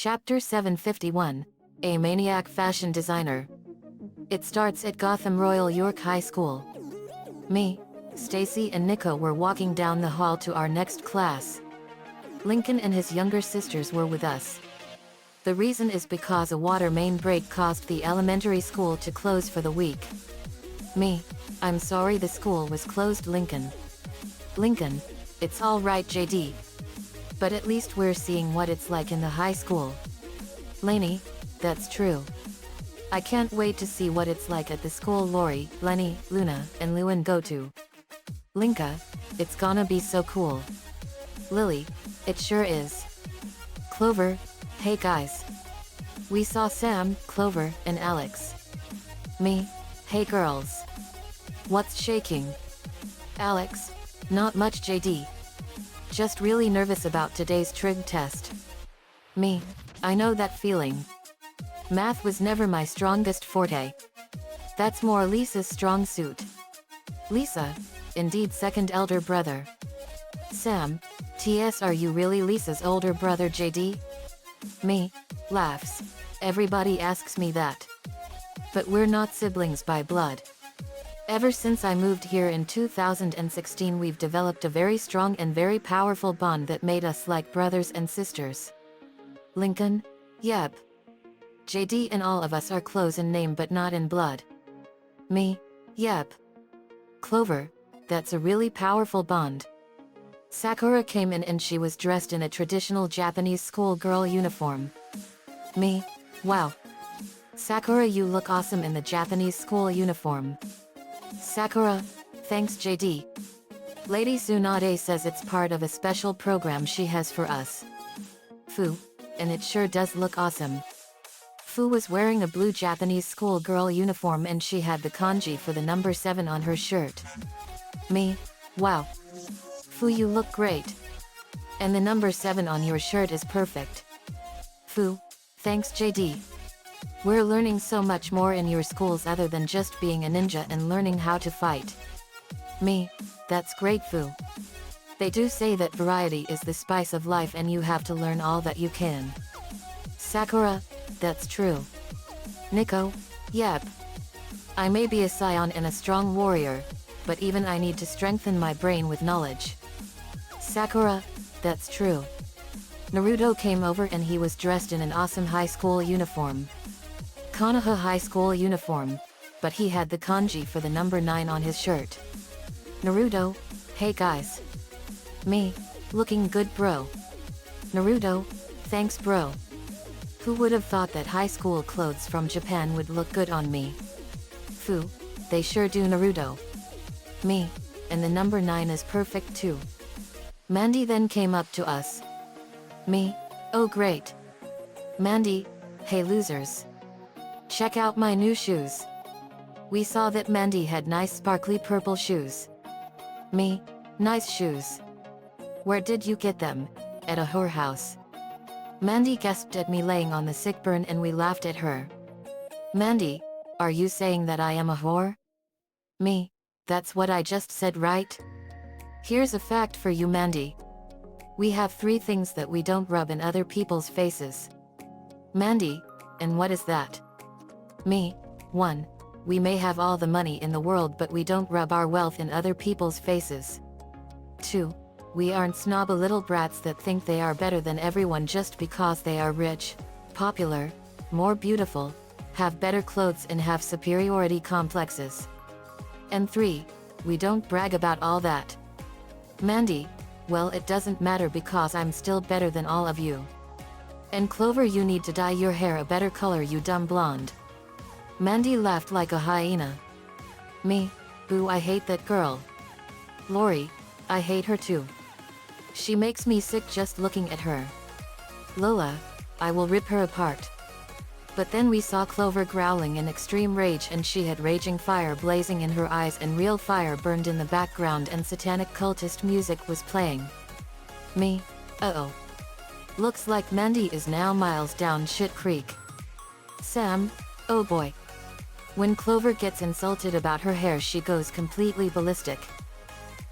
Chapter 751, A Maniac Fashion Designer. It starts at Gotham Royal York High School. Me, Stacy and Nico were walking down the hall to our next class. Lincoln and his younger sisters were with us. The reason is because a water main break caused the elementary school to close for the week. Me, I'm sorry the school was closed. Lincoln, it's all right JD. But at least we're seeing what it's like in the high school. Lainey, that's true. I can't wait to see what it's like at the school Lori, Lenny, Luna, and Lewin go to. Linka, it's gonna be so cool. Lily, it sure is. Clover, hey guys. We saw Sam, Clover, and Alex. Me, hey girls. What's shaking? Alex, not much JD. Just really nervous about today's trig test. Me, I know that feeling. Math was never my strongest forte. That's more Lisa's strong suit. Lisa, indeed second elder brother. Sam, TS are you really Lisa's older brother JD? Me, laughs. Everybody asks me that. But we're not siblings by blood. Ever since I moved here in 2016 we've developed a very strong and very powerful bond that made us like brothers and sisters. Lincoln, yep. JD and all of us are close in name but not in blood. Me, yep. Clover, that's a really powerful bond. Sakura came in and she was dressed in a traditional Japanese schoolgirl uniform. Me, wow. Sakura, you look awesome in the Japanese school uniform. Sakura, thanks JD. Lady Tsunade says it's part of a special program she has for us. Fu, and it sure does look awesome. Fu was wearing a blue Japanese schoolgirl uniform and she had the kanji for the number 7 on her shirt. Me, wow. Fu, you look great. And the number 7 on your shirt is perfect. Fu, thanks JD. We're learning so much more in your schools other than just being a ninja and learning how to fight. Me, that's great Fu. They do say that variety is the spice of life and you have to learn all that you can. Sakura, that's true. Nico, yep. I may be a scion and a strong warrior, but even I need to strengthen my brain with knowledge. Sakura, that's true. Naruto came over and he was dressed in an awesome high school uniform. Konoha high school uniform, but he had the kanji for the number 9 on his shirt. Naruto, hey guys. Me, looking good bro. Naruto, thanks bro. Who would have thought that high school clothes from Japan would look good on me? Fu, they sure do Naruto. Me, and the number 9 is perfect too. Mandy then came up to us. Me, oh great. Mandy, hey losers. Check out my new shoes. We saw that Mandy had nice sparkly purple shoes. Me, nice shoes. Where did you get them? At a whorehouse. Mandy gasped at me laying on the sick burn and we laughed at her. Mandy, are you saying that I am a whore? Me, that's what I just said right? Here's a fact for you Mandy. We have 3 things that we don't rub in other people's faces. Mandy, and what is that? Me, 1. We may have all the money in the world but we don't rub our wealth in other people's faces. 2. We aren't snobby little brats that think they are better than everyone just because they are rich, popular, more beautiful, have better clothes and have superiority complexes. And 3. We don't brag about all that. Mandy, well it doesn't matter because I'm still better than all of you. And Clover, you need to dye your hair a better color you dumb blonde. Mandy laughed like a hyena. Me, boo I hate that girl. Lori, I hate her too. She makes me sick just looking at her. Lola, I will rip her apart. But then we saw Clover growling in extreme rage and she had raging fire blazing in her eyes and real fire burned in the background and satanic cultist music was playing. Me, uh-oh. Looks like Mandy is now miles down shit creek. Sam, oh boy. When Clover gets insulted about her hair she goes completely ballistic.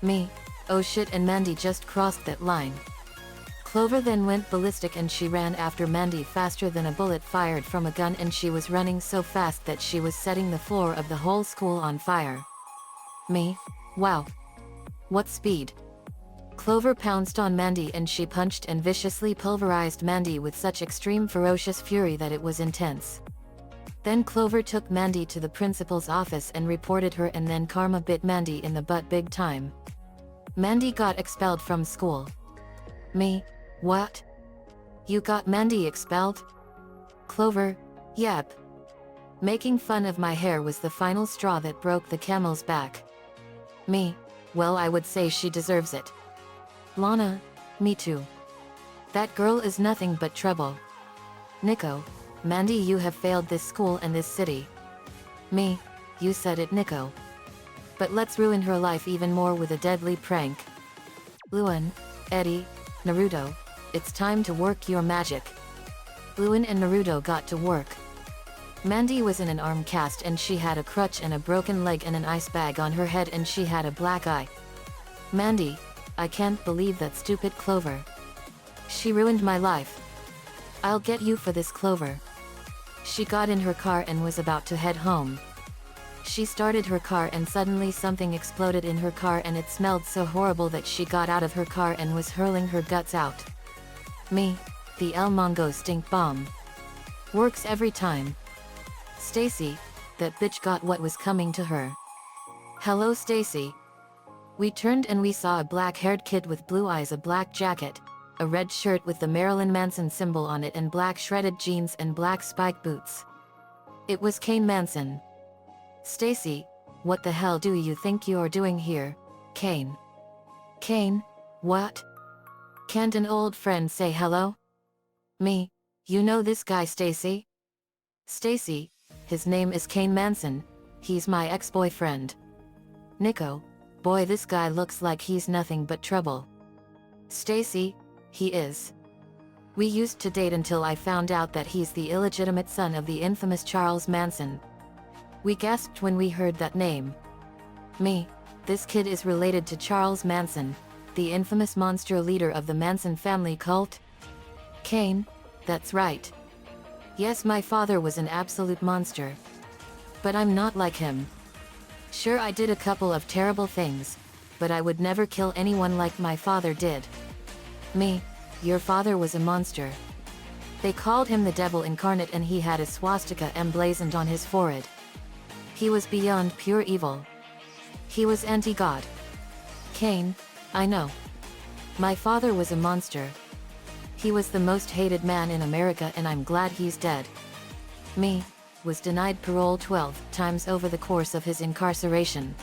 Me, oh shit, and Mandy just crossed that line. Clover then went ballistic and she ran after Mandy faster than a bullet fired from a gun, and she was running so fast that she was setting the floor of the whole school on fire. Me? Wow. What speed. Clover pounced on Mandy and she punched and viciously pulverized Mandy with such extreme ferocious fury that it was intense. Then Clover took Mandy to the principal's office and reported her, and then karma bit Mandy in the butt big time. Mandy got expelled from school. Me? What? You got Mandy expelled? Clover? Yep. Making fun of my hair was the final straw that broke the camel's back. Me? Well, I would say she deserves it. Lana? Me too. That girl is nothing but trouble. Nico? Mandy, you have failed this school and this city. Me? You said it, Nico. But let's ruin her life even more with a deadly prank. Luan, Eddie, Naruto, it's time to work your magic. Luan and Naruto got to work. Mandy was in an arm cast and she had a crutch and a broken leg and an ice bag on her head, and she had a black eye. Mandy, I can't believe that stupid Clover. She ruined my life. I'll get you for this, Clover. She got in her car and was about to head home. She started her car and suddenly something exploded in her car, and it smelled so horrible that she got out of her car and was hurling her guts out. Me, the El Mongo stink bomb. Works every time. Stacy, that bitch got what was coming to her. Hello, Stacy. We turned and we saw a black-haired kid with blue eyes, a black jacket, a red shirt with the Marilyn Manson symbol on it, and black shredded jeans and black spike boots. It was Kane Manson. Stacy, what the hell do you think you're doing here, Kane? Kane? What? Can't an old friend say hello? Me, you know this guy, Stacy? Stacy, his name is Kane Manson, he's my ex-boyfriend. Nico, boy, this guy looks like he's nothing but trouble. Stacy, he is. We used to date until I found out that he's the illegitimate son of the infamous Charles Manson. We gasped when we heard that name. Me, this kid is related to Charles Manson, the infamous monster leader of the Manson family cult? Kane, that's right. Yes, my father was an absolute monster. But I'm not like him. Sure, I did a couple of terrible things, but I would never kill anyone like my father did. Me, your father was a monster. They called him the devil incarnate and he had a swastika emblazoned on his forehead. He was beyond pure evil. He was anti-God. Kane, I know. My father was a monster. He was the most hated man in America and I'm glad he's dead. Me, was denied parole 12 times over the course of his incarceration.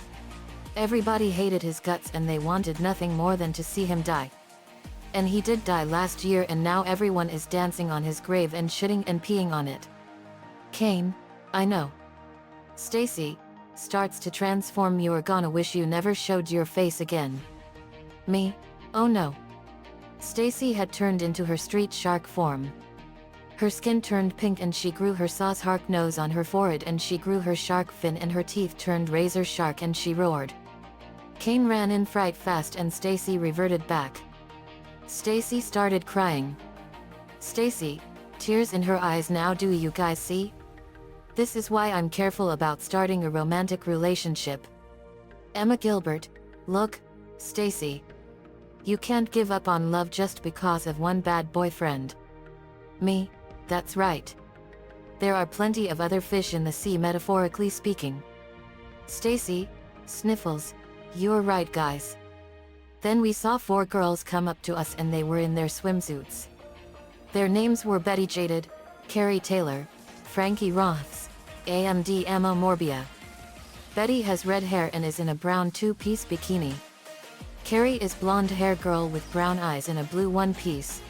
Everybody hated his guts and they wanted nothing more than to see him die. And he did die last year, and now everyone is dancing on his grave and shitting and peeing on it. Kane, I know. Stacy, starts to transform. You're gonna wish you never showed your face again. Me, oh no. Stacy had turned into her street shark form. Her skin turned pink and she grew her sauce hark nose on her forehead, and she grew her shark fin and her teeth turned razor shark, and she roared. Kane ran in fright fast and Stacy reverted back. Stacy started crying. Stacy, tears in her eyes now. Do you guys see? This is why I'm careful about starting a romantic relationship. Emma Gilbert, look, Stacy. You can't give up on love just because of one bad boyfriend. Me, that's right. There are plenty of other fish in the sea, metaphorically speaking. Stacy, sniffles, you're right guys. Then we saw 4 girls come up to us and they were in their swimsuits. Their names were Betty Jaded, Carrie Taylor, Frankie Roths, AMD Emma Morbia. Betty has red hair and is in a brown 2-piece bikini. Carrie is blonde hair girl with brown eyes in a blue one-piece.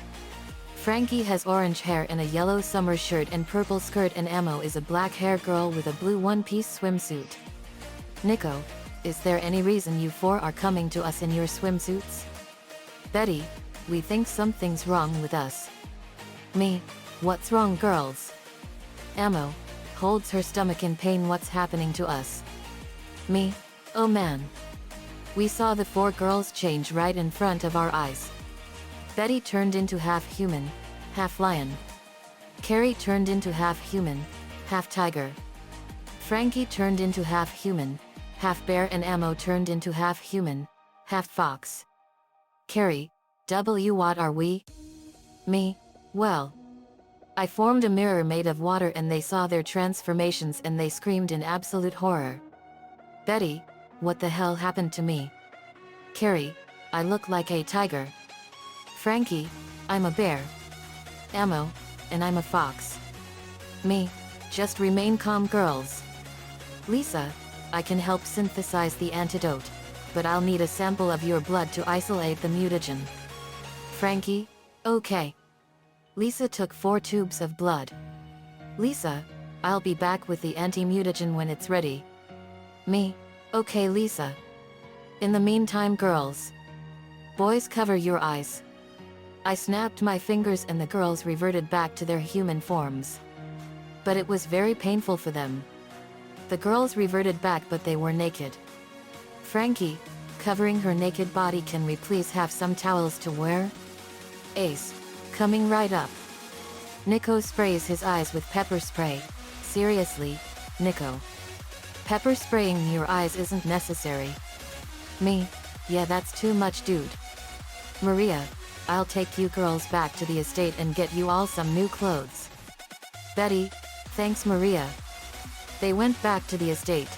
Frankie has orange hair and a yellow summer shirt and purple skirt, and Emma is a black hair girl with a blue one-piece swimsuit. Nico, is there any reason you 4 are coming to us in your swimsuits? Betty, we think something's wrong with us. Me, what's wrong girls? Emma, holds her stomach in pain. What's happening to us? Me, oh man. We saw the 4 girls change right in front of our eyes. Betty turned into half human, half lion. Carrie turned into half human, half tiger. Frankie turned into half human, half bear, and Ammo turned into half human, half fox. Carrie, what are we? Me, well. I formed a mirror made of water and they saw their transformations and they screamed in absolute horror. Betty, what the hell happened to me? Carrie, I look like a tiger. Frankie, I'm a bear. Ammo, and I'm a fox. Me, just remain calm, girls. Lisa, I can help synthesize the antidote, but I'll need a sample of your blood to isolate the mutagen. Frankie, okay. Lisa took 4 tubes of blood. Lisa, I'll be back with the anti-mutagen when it's ready. Me, okay Lisa. In the meantime, girls. Boys, cover your eyes. I snapped my fingers and the girls reverted back to their human forms. But it was very painful for them. The girls reverted back but they were naked. Frankie, covering her naked body, can we please have some towels to wear? Ace, coming right up. Nico sprays his eyes with pepper spray. Seriously, Nico. Pepper spraying your eyes isn't necessary. Me, yeah, that's too much, dude. Maria, I'll take you girls back to the estate and get you all some new clothes. Betty, thanks Maria. They went back to the estate.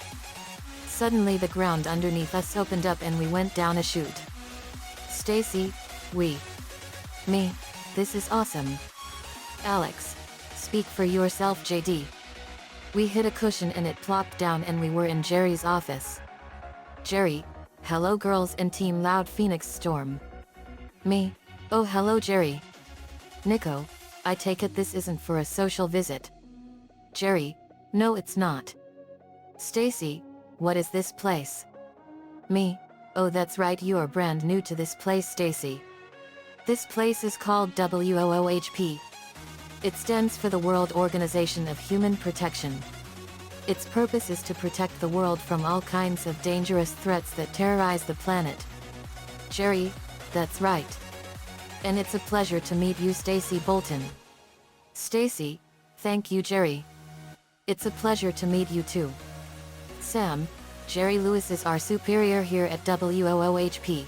Suddenly the ground underneath us opened up and we went down a chute. Stacy, me, this is awesome. Alex, speak for yourself, JD. We hit a cushion and it plopped down and we were in Jerry's office. Jerry, hello girls and Team Loud Phoenix Storm. Me, oh hello Jerry. Nico, I take it this isn't for a social visit. Jerry, no it's not. Stacy, what is this place? Me, oh that's right, you're brand new to this place Stacy. This place is called WOOHP. It stands for the World Organization of Human Protection. Its purpose is to protect the world from all kinds of dangerous threats that terrorize the planet. Jerry, that's right. And it's a pleasure to meet you, Stacy Bolton. Stacy, thank you Jerry. It's a pleasure to meet you too. Sam, Jerry Lewis is our superior here at WOOHP.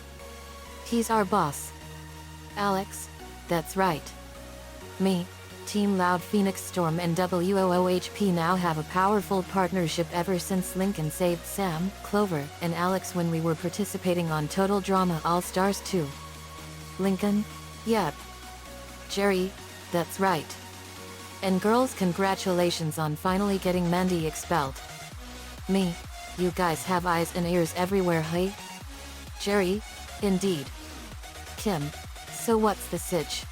He's our boss. Alex, that's right. Me, Team Loud Phoenix Storm and WOOHP now have a powerful partnership ever since Lincoln saved Sam, Clover, and Alex when we were participating on Total Drama All Stars 2. Lincoln? Yep. Jerry, that's right. And girls, congratulations on finally getting Mandy expelled. Me, you guys have eyes and ears everywhere, hey? Jerry, indeed. Kim, so what's the sitch?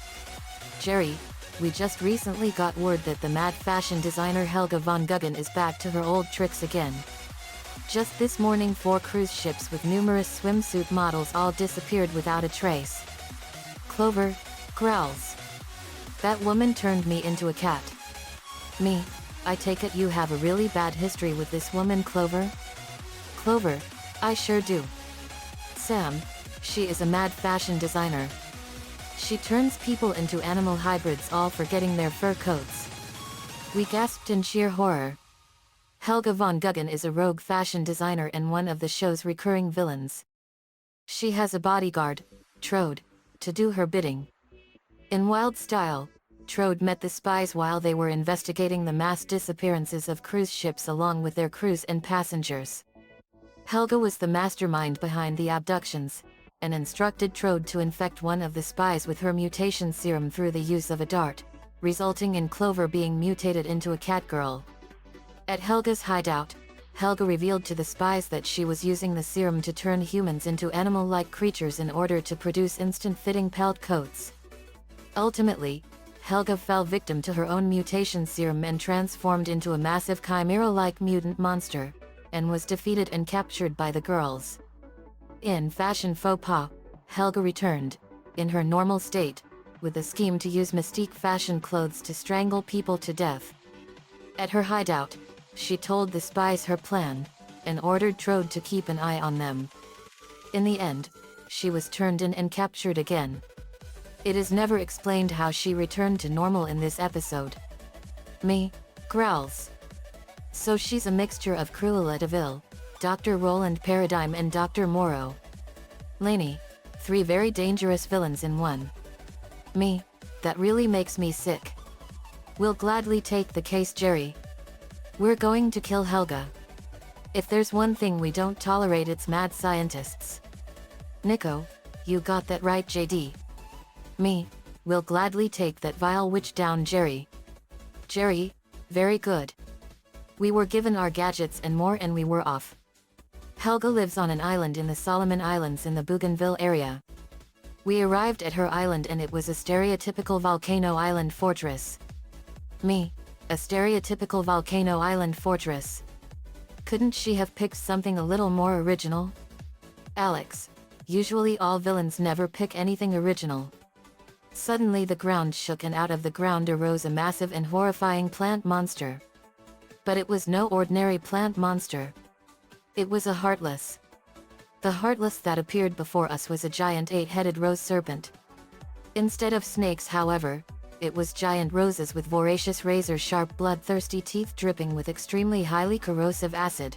Jerry, we just recently got word that the mad fashion designer Helga von Guggen is back to her old tricks again. Just this morning 4 cruise ships with numerous swimsuit models all disappeared without a trace. Clover, growls. That woman turned me into a cat. Me, I take it you have a really bad history with this woman, Clover? Clover, I sure do. Sam, she is a mad fashion designer. She turns people into animal hybrids, all for getting their fur coats. We gasped in sheer horror. Helga von Guggen is a rogue fashion designer and one of the show's recurring villains. She has a bodyguard, Trode, to do her bidding. In wild style, Trode met the spies while they were investigating the mass disappearances of cruise ships along with their crews and passengers. Helga was the mastermind behind the abductions, and instructed Trode to infect one of the spies with her mutation serum through the use of a dart, resulting in Clover being mutated into a catgirl. At Helga's hideout, Helga revealed to the spies that she was using the serum to turn humans into animal-like creatures in order to produce instant-fitting pelt coats. Ultimately, Helga fell victim to her own mutation serum and transformed into a massive chimera-like mutant monster, and was defeated and captured by the girls. In fashion faux pas, Helga returned, in her normal state, with a scheme to use Mystique fashion clothes to strangle people to death. At her hideout, she told the spies her plan, and ordered Trode to keep an eye on them. In the end, she was turned in and captured again. It is never explained how she returned to normal in this episode. Me, growls. So she's a mixture of Cruella de Vil, Dr. Roland Paradigm and Dr. Morrow. Lainey, 3 very dangerous villains in one. Me, that really makes me sick. We'll gladly take the case, Jerry. We're going to kill Helga. If there's one thing we don't tolerate, it's mad scientists. Nico, you got that right, JD. Me, we'll gladly take that vile witch down, Jerry. Jerry, very good. We were given our gadgets and more and we were off. Helga lives on an island in the Solomon Islands in the Bougainville area. We arrived at her island and it was a stereotypical volcano island fortress. Me, a stereotypical volcano island fortress. Couldn't she have picked something a little more original? Alex, usually all villains never pick anything original. Suddenly the ground shook and out of the ground arose a massive and horrifying plant monster. But it was no ordinary plant monster. It was a Heartless. The Heartless that appeared before us was a giant 8-headed rose serpent. Instead of snakes, however, it was giant roses with voracious razor-sharp bloodthirsty teeth dripping with extremely highly corrosive acid.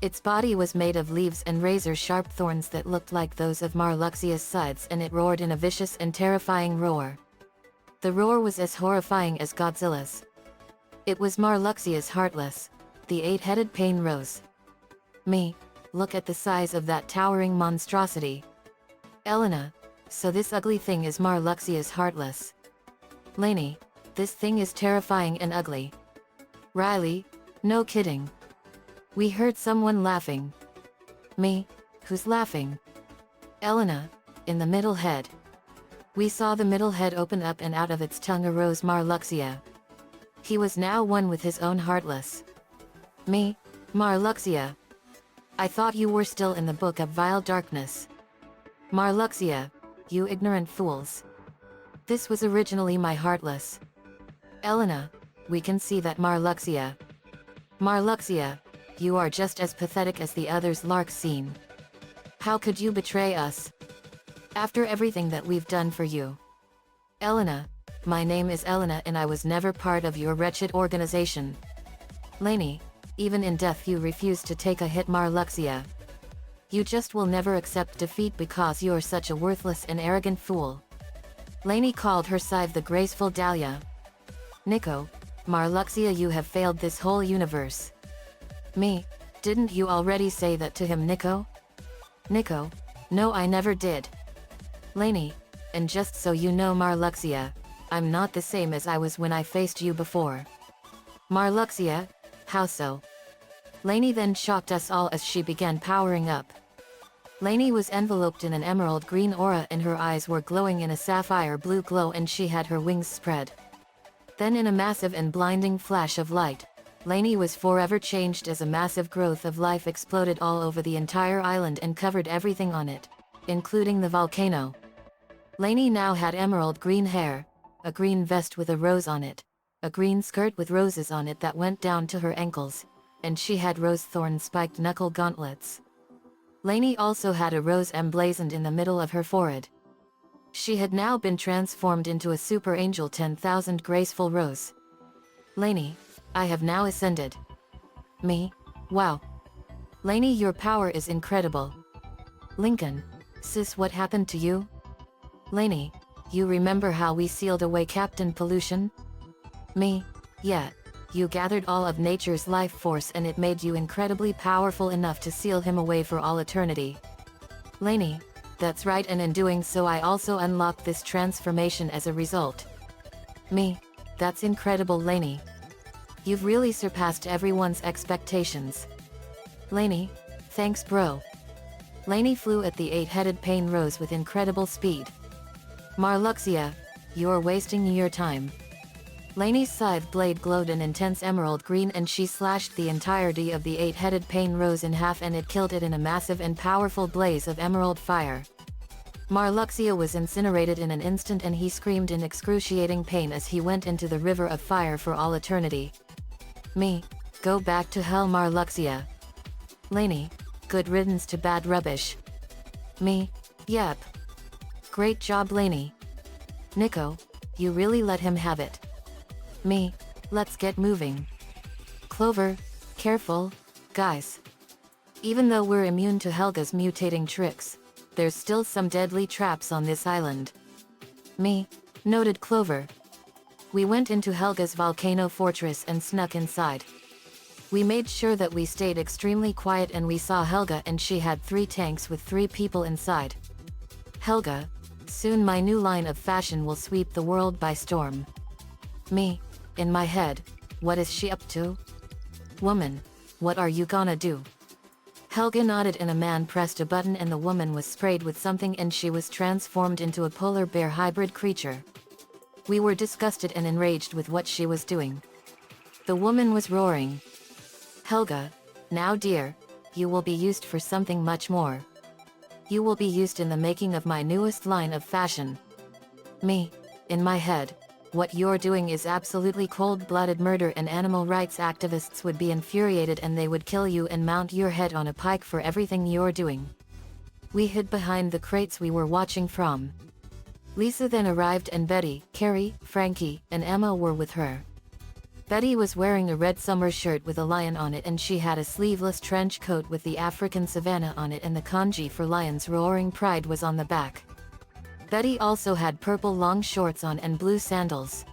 Its body was made of leaves and razor-sharp thorns that looked like those of Marluxia's sides, and it roared in a vicious and terrifying roar. The roar was as horrifying as Godzilla's. It was Marluxia's Heartless, the 8-headed pain rose. Me, look at the size of that towering monstrosity. Elena, so this ugly thing is Marluxia's Heartless. Lainey, this thing is terrifying and ugly. Riley, no kidding. We heard someone laughing. Me, who's laughing? Elena, in the middle head. We saw the middle head open up and out of its tongue arose Marluxia. He was now one with his own Heartless. Me, Marluxia. I thought you were still in the book of vile darkness. Marluxia, you ignorant fools. This was originally my Heartless. Elena, we can see that Marluxia. Marluxia, you are just as pathetic as the others Lark's seen. How could you betray us? After everything that we've done for you. Elena, my name is Elena and I was never part of your wretched organization. Lainey, even in death you refuse to take a hit, Marluxia. You just will never accept defeat because you're such a worthless and arrogant fool. Lainey called her scythe the graceful Dahlia. Nico, Marluxia, you have failed this whole universe. Me, didn't you already say that to him, Nico? Nico, no, I never did. Lainey, and just so you know, Marluxia, I'm not the same as I was when I faced you before. Marluxia, how so? Lainey then shocked us all as she began powering up. Lainey was enveloped in an emerald green aura and her eyes were glowing in a sapphire blue glow and she had her wings spread. Then in a massive and blinding flash of light, Lainey was forever changed as a massive growth of life exploded all over the entire island and covered everything on it, including the volcano. Lainey now had emerald green hair, a green vest with a rose on it, a green skirt with roses on it that went down to her ankles, and she had rose thorn spiked knuckle gauntlets. Lainey also had a rose emblazoned in the middle of her forehead. She had now been transformed into a super angel 10,000 graceful rose. Lainey, I have now ascended. Me, wow. Lainey, your power is incredible. Lincoln, sis, what happened to you? Lainey, you remember how we sealed away Captain Pollution? Me, yeah. You gathered all of nature's life force and it made you incredibly powerful enough to seal him away for all eternity. Lainey, that's right, and in doing so I also unlocked this transformation as a result. Me, that's incredible, Lainey. You've really surpassed everyone's expectations. Lainey, thanks bro. Lainey flew at the 8-headed pain rose with incredible speed. Marluxia, you're wasting your time. Lainey's scythe blade glowed an intense emerald green and she slashed the entirety of the 8-headed pain rose in half and it killed it in a massive and powerful blaze of emerald fire. Marluxia was incinerated in an instant and he screamed in excruciating pain as he went into the river of fire for all eternity. Me, go back to hell, Marluxia. Lainey, good riddance to bad rubbish. Me, yep. Great job, Lainey. Nico, you really let him have it. Me, let's get moving. Clover, careful, guys. Even though we're immune to Helga's mutating tricks, there's still some deadly traps on this island. Me, noted Clover. We went into Helga's volcano fortress and snuck inside. We made sure that we stayed extremely quiet and we saw Helga and she had 3 tanks with 3 people inside. Helga, soon my new line of fashion will sweep the world by storm. Me, in my head, what is she up to? Woman, what are you gonna do? Helga nodded and a man pressed a button and the woman was sprayed with something and she was transformed into a polar bear hybrid creature. We were disgusted and enraged with what she was doing. The woman was roaring. Helga, now dear, you will be used for something much more. You will be used in the making of my newest line of fashion. Me, in my head, what you're doing is absolutely cold-blooded murder and animal rights activists would be infuriated and they would kill you and mount your head on a pike for everything you're doing. We hid behind the crates we were watching from. Lisa then arrived and Betty, Carrie, Frankie, and Emma were with her. Betty was wearing a red summer shirt with a lion on it and she had a sleeveless trench coat with the African savanna on it and the kanji for lion's roaring pride was on the back. Betty also had purple long shorts on and blue sandals.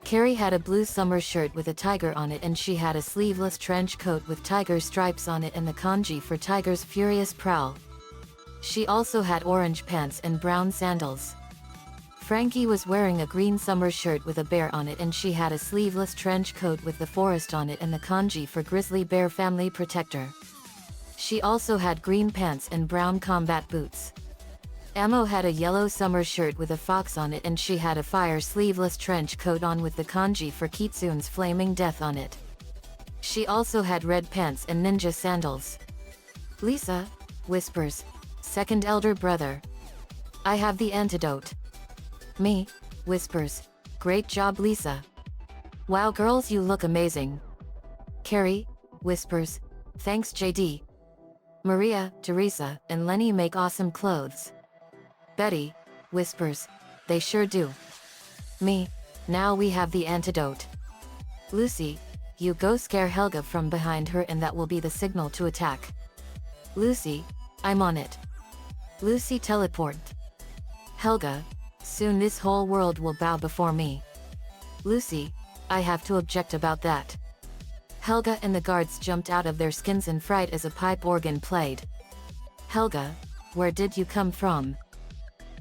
Carrie had a blue summer shirt with a tiger on it and she had a sleeveless trench coat with tiger stripes on it and the kanji for tiger's furious prowl. She also had orange pants and brown sandals. Frankie was wearing a green summer shirt with a bear on it and she had a sleeveless trench coat with the forest on it and the kanji for grizzly bear family protector. She also had green pants and brown combat boots. Amo had a yellow summer shirt with a fox on it and she had a fire sleeveless trench coat on with the kanji for Kitsune's flaming death on it. She also had red pants and ninja sandals. Lisa, whispers, second elder brother. I have the antidote. Me, whispers, great job Lisa. Wow girls you look amazing. Carrie, whispers, thanks JD. Maria, Teresa, and Lenny make awesome clothes. Betty, whispers, they sure do. Me, now we have the antidote. Lucy, you go scare Helga from behind her and that will be the signal to attack. Lucy, I'm on it. Lucy teleport. Helga, soon this whole world will bow before me. Lucy, I have to object about that. Helga and the guards jumped out of their skins in fright as a pipe organ played. Helga, where did you come from?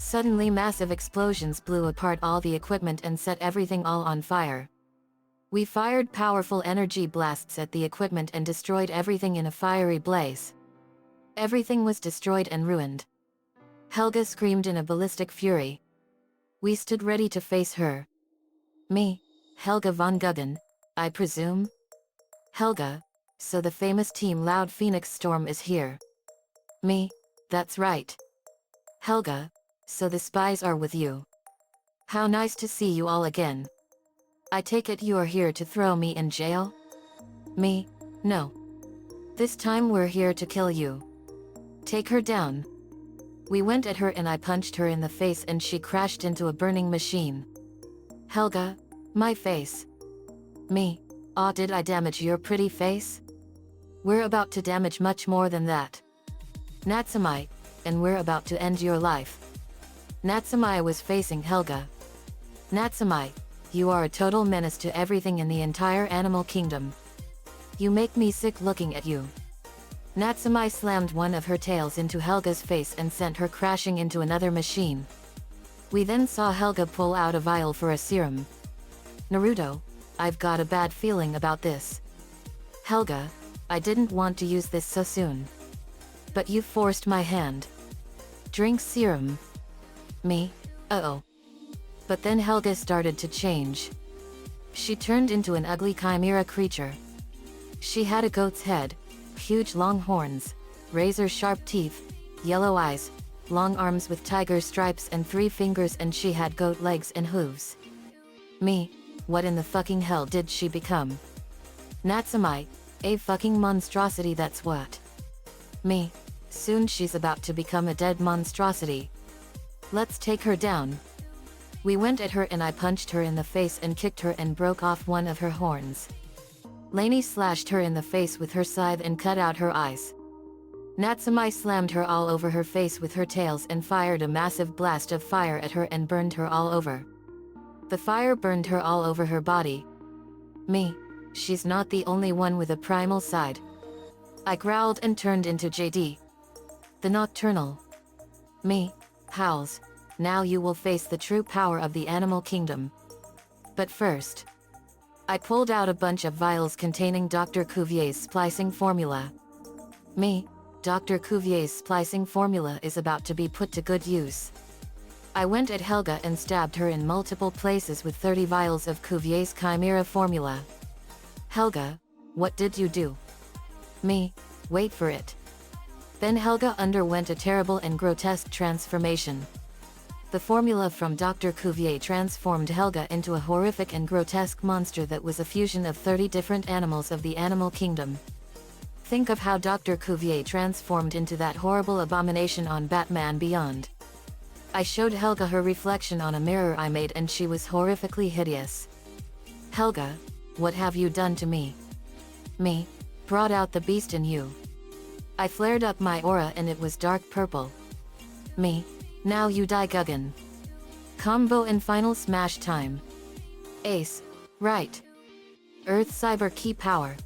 Suddenly massive explosions blew apart all the equipment and set everything all on fire. We fired powerful energy blasts at the equipment and destroyed everything in a fiery blaze. Everything was destroyed and ruined. Helga screamed in a ballistic fury. We stood ready to face her. Me, Helga von Guggen, I presume? Helga, so the famous Team Loud Phoenix Storm is here. Me, that's right. Helga, so the spies are with you. How nice to see you all again. I take it you are here to throw me in jail? Me, no. This time we're here to kill you. Take her down. We went at her and I punched her in the face and she crashed into a burning machine. Helga, my face. Me, aw did I damage your pretty face? We're about to damage much more than that. Natsumai, and we're about to end your life. Natsumai was facing Helga. Natsumai, you are a total menace to everything in the entire animal kingdom. You make me sick looking at you. Natsumai slammed one of her tails into Helga's face and sent her crashing into another machine. We then saw Helga pull out a vial for a serum. Naruto, I've got a bad feeling about this. Helga, I didn't want to use this so soon. But you forced my hand. Drink serum. Me, uh-oh. But then Helga started to change. She turned into an ugly chimera creature. She had a goat's head, huge long horns, razor-sharp teeth, yellow eyes, long arms with tiger stripes and 3 fingers, and she had goat legs and hooves. Me, what in the fucking hell did she become? Natsumai, a fucking monstrosity, that's what. Me, soon she's about to become a dead monstrosity. Let's take her down. We went at her and I punched her in the face and kicked her and broke off one of her horns. Lainey slashed her in the face with her scythe and cut out her eyes. Natsumi slammed her all over her face with her tails and fired a massive blast of fire at her and burned her all over. The fire burned her all over her body. Me, she's not the only one with a primal side. I growled and turned into JD. The Nocturnal. Me, howls, now you will face the true power of the animal kingdom. But first, I pulled out a bunch of vials containing Dr. Cuvier's splicing formula. Me, Dr. Cuvier's splicing formula is about to be put to good use. I went at Helga and stabbed her in multiple places with 30 vials of Cuvier's chimera formula. Helga, what did you do? Me, wait for it. Then Helga underwent a terrible and grotesque transformation. The formula from Dr. Cuvier transformed Helga into a horrific and grotesque monster that was a fusion of 30 different animals of the animal kingdom. Think of how Dr. Cuvier transformed into that horrible abomination on Batman Beyond. I showed Helga her reflection on a mirror I made and she was horrifically hideous. Helga, what have you done to me? Me, brought out the beast in you. I flared up my aura and it was dark purple. Me, now you die Guggen. Combo and final smash time. Ace, right. Earth Cyber Key Power.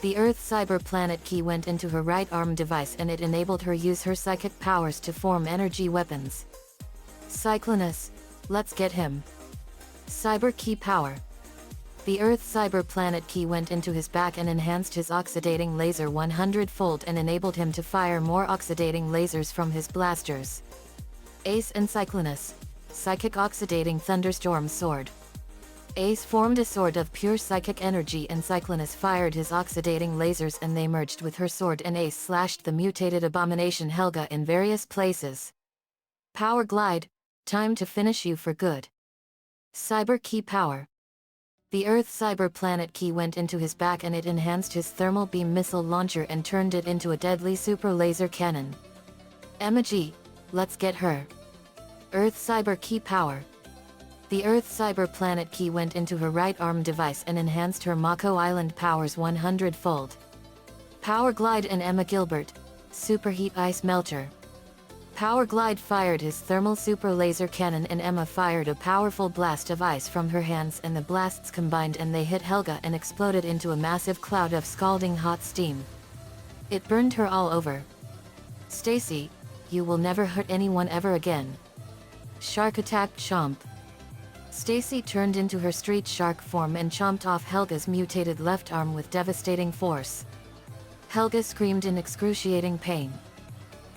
The Earth Cyber Planet Key went into her right arm device and it enabled her use her psychic powers to form energy weapons. Cyclonus, let's get him. Cyber Key Power. The Earth Cyber Planet Key went into his back and enhanced his oxidating laser 100-fold and enabled him to fire more oxidating lasers from his blasters. Ace and Cyclonus, Psychic Oxidating Thunderstorm Sword. Ace formed a sword of pure psychic energy and Cyclonus fired his oxidating lasers and they merged with her sword and Ace slashed the mutated abomination Helga in various places. Power Glide, time to finish you for good. Cyber Key Power. The Earth Cyber Planet Key went into his back and it enhanced his thermal beam missile launcher and turned it into a deadly super laser cannon. Emma G, let's get her. Earth Cyber Key Power. The Earth Cyber Planet Key went into her right arm device and enhanced her Mako Island powers 100-fold. Power Glide and Emma Gilbert, Superheat Ice Melter. Power Glide fired his thermal super laser cannon and Emma fired a powerful blast of ice from her hands and the blasts combined and they hit Helga and exploded into a massive cloud of scalding hot steam. It burned her all over. Stacy, you will never hurt anyone ever again. Shark Attack Chomp. Stacy turned into her street shark form and chomped off Helga's mutated left arm with devastating force. Helga screamed in excruciating pain.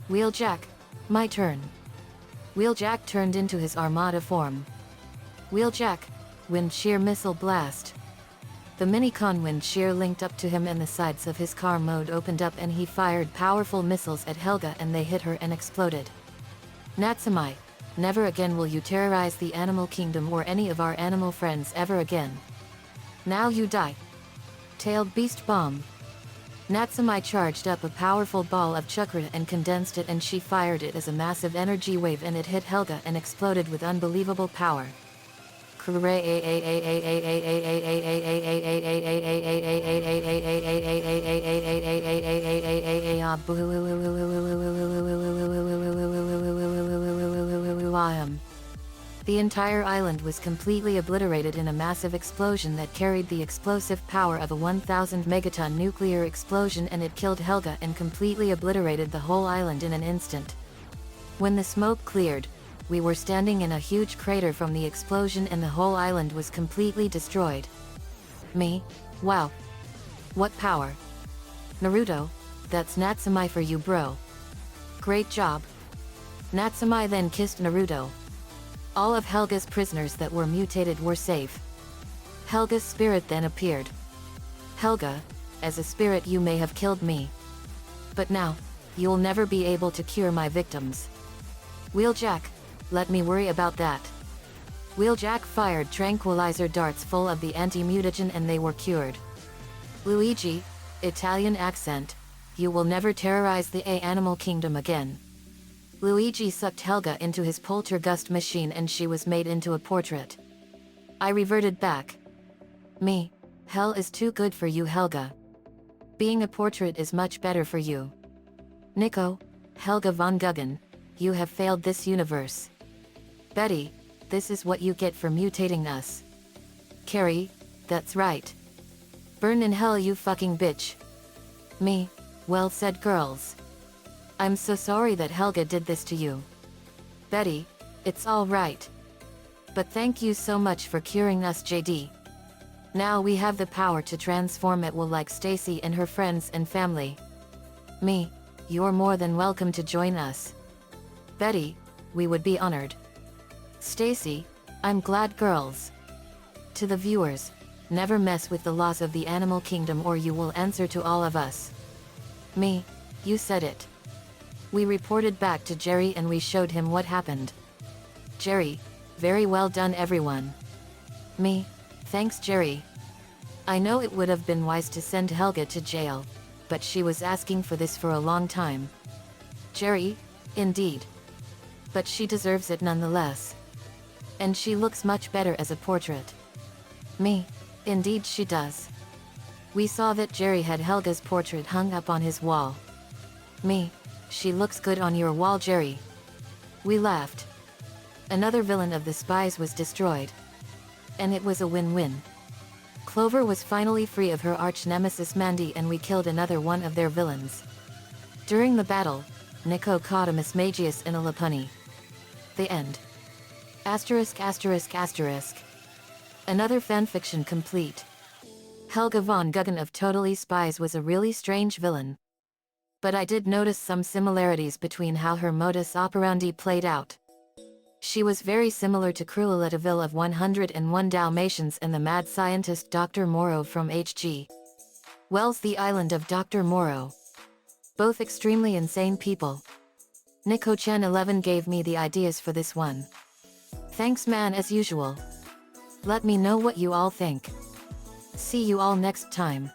Wheeljack, my turn. Wheeljack turned into his Armada form. Wheeljack, Wind Shear Missile Blast. The Minicon Wind Shear linked up to him and the sides of his car mode opened up and he fired powerful missiles at Helga and they hit her and exploded. Natsumi, never again will you terrorize the animal kingdom or any of our animal friends ever again. Now you die. Tailed Beast Bomb. Natsumi charged up a powerful ball of chakra and condensed it and she fired it as a massive energy wave and it hit Helga and exploded with unbelievable power. The entire island was completely obliterated in a massive explosion that carried the explosive power of a 1,000 megaton nuclear explosion and it killed Helga and completely obliterated the whole island in an instant. When the smoke cleared, we were standing in a huge crater from the explosion and the whole island was completely destroyed. Me? Wow. What power. Naruto, that's Natsumi for you bro. Great job. Natsumi then kissed Naruto. All of Helga's prisoners that were mutated were safe. Helga's spirit then appeared. Helga, as a spirit you may have killed me. But now, you'll never be able to cure my victims. Wheeljack, let me worry about that. Wheeljack fired tranquilizer darts full of the anti-mutagen and they were cured. Luigi, Italian accent, you will never terrorize the animal kingdom again. Luigi sucked Helga into his poltergust machine and she was made into a portrait. I reverted back. Me. Hell is too good for you, Helga. Being a portrait is much better for you. Nico. Helga von Guggen. You have failed this universe. Betty. This is what you get for mutating us. Carrie. That's right. Burn in hell, you fucking bitch. Me. Well said, girls. I'm so sorry that Helga did this to you. Betty. It's all right. But thank you so much for curing us, JD. Now we have the power to transform at will like Stacy and her friends and family. Me. You're more than welcome to join us. Betty. We would be honored. Stacy. I'm glad, girls. To the viewers. Never mess with the laws of the animal kingdom or you will answer to all of us. Me. You said it. We reported back to Jerry and we showed him what happened. Jerry. Very well done, everyone. Me. Thanks, Jerry. I know it would have been wise to send Helga to jail, but she was asking for this for a long time. Jerry. Indeed. But she deserves it nonetheless. And she looks much better as a portrait. Me. Indeed she does. We saw that Jerry had Helga's portrait hung up on his wall. Me. She looks good on your wall, Jerry. We laughed. Another villain of the spies was destroyed. And it was a win-win. Clover was finally free of her arch-nemesis Mandy and we killed another one of their villains. During the battle, Nico caught a Mismagius in a Lapunny. The end. Asterisk asterisk asterisk. Another fanfiction complete. Helga von Guggen of Totally Spies was a really strange villain. But I did notice some similarities between how her modus operandi played out. She was very similar to Cruella de Vil of 101 Dalmatians and the mad scientist Dr. Moreau from H.G. Wells' The Island of Dr. Moreau. Both extremely insane people. Nico-chan 11 gave me the ideas for this one. Thanks, man, as usual. Let me know what you all think. See you all next time.